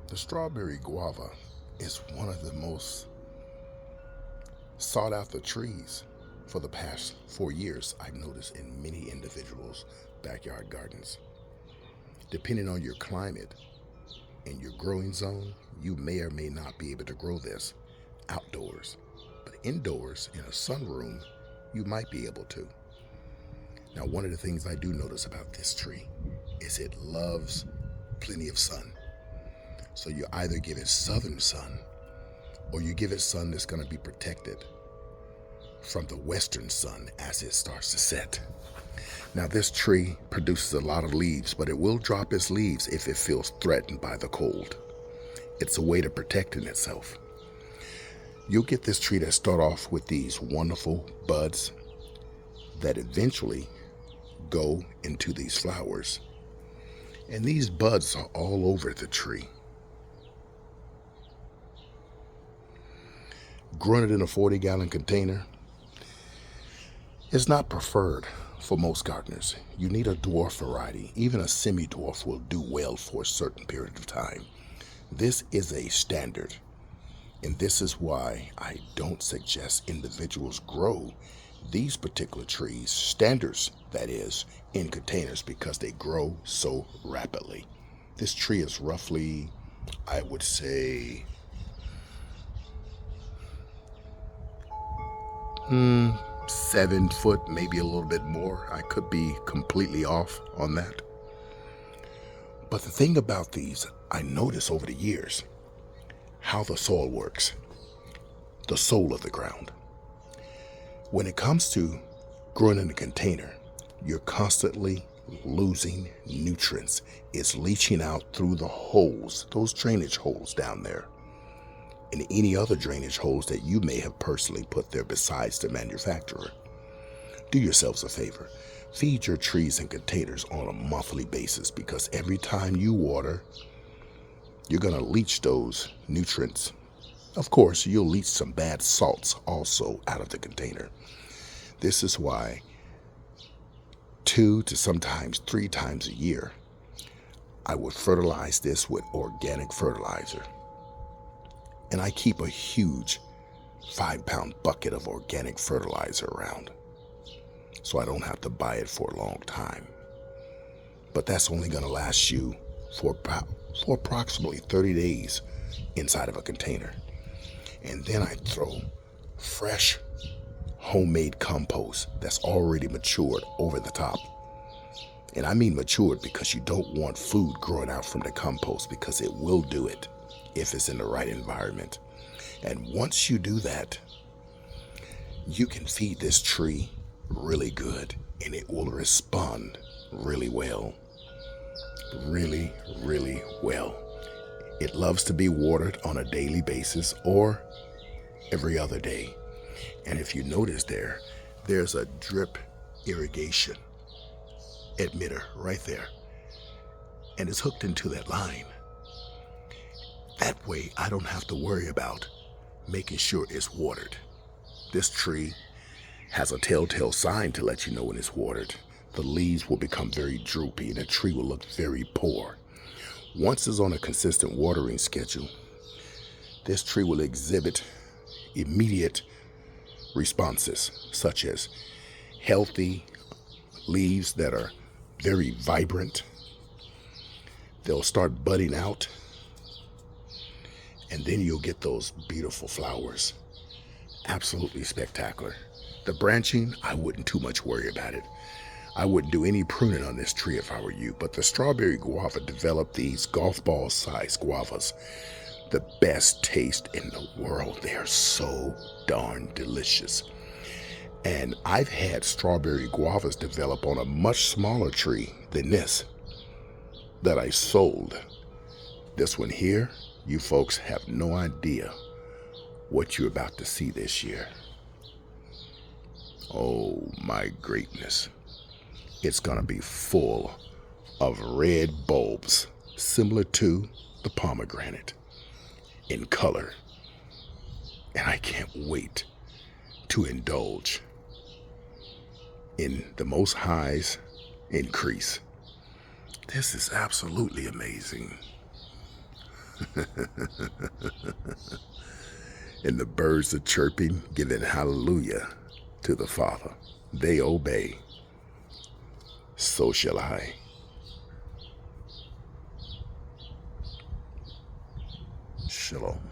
The strawberry guava is one of the most sought after trees for the past 4 years, I've noticed in many individuals' backyard gardens. Depending on your climate and your growing zone, you may or may not be able to grow this outdoors. But indoors, in a sunroom, you might be able to. Now, one of the things I do notice about this tree is it loves plenty of sun. So you either give it southern sun or you give it sun that's going to be protected from the western sun as it starts to set. Now, this tree produces a lot of leaves, but it will drop its leaves if it feels threatened by the cold. It's a way to protecting itself. You'll get this tree that start off with these wonderful buds that eventually go into these flowers. And these buds are all over the tree. Growing it in a 40-gallon container is not preferred for most gardeners. You need a dwarf variety. Even a semi-dwarf will do well for a certain period of time. This is a standard, and this is why I don't suggest individuals grow these particular trees, standards that is, in containers because they grow so rapidly. This tree is roughly, I would say, 7 foot, maybe a little bit more. I could be completely off on that. But the thing about these, I noticed over the years how the soil works, the soul of the ground. When it comes to growing in a container, you're constantly losing nutrients. It's leaching out through the holes, those drainage holes down there, and any other drainage holes that you may have personally put there besides the manufacturer. Do yourselves a favor. Feed your trees in containers on a monthly basis because every time you water, you're going to leach those nutrients. Of course, you'll leach some bad salts also out of the container. This is why 2 to sometimes 3 times a year, I would fertilize this with organic fertilizer. And I keep a huge 5-pound bucket of organic fertilizer around, so I don't have to buy it for a long time. But that's only going to last you for approximately 30 days inside of a container. And then I throw fresh homemade compost that's already matured over the top. And I mean matured because you don't want food growing out from the compost, because it will do it if it's in the right environment. And once you do that, you can feed this tree really good and it will respond really well. Really, really well. It loves to be watered on a daily basis or every other day. And if you notice there's a drip irrigation emitter right there. And it's hooked into that line. That way I don't have to worry about making sure it's watered. This tree has a telltale sign to let you know when it's watered. The leaves will become very droopy and the tree will look very poor. Once it's on a consistent watering schedule, this tree will exhibit immediate responses, such as healthy leaves that are very vibrant. They'll start budding out, and then you'll get those beautiful flowers. Absolutely spectacular. The branching, I wouldn't too much worry about it. I wouldn't do any pruning on this tree if I were you, but the strawberry guava developed these golf ball sized guavas. The best taste in the world. They are so darn delicious. And I've had strawberry guavas develop on a much smaller tree than this that I sold. This one here, you folks have no idea what you're about to see this year. Oh my greatness. It's gonna be full of red bulbs, similar to the pomegranate in color. And I can't wait to indulge in the Most High's increase. This is absolutely amazing. And the birds are chirping, giving hallelujah to the Father. They obey. So shall I. Shalom.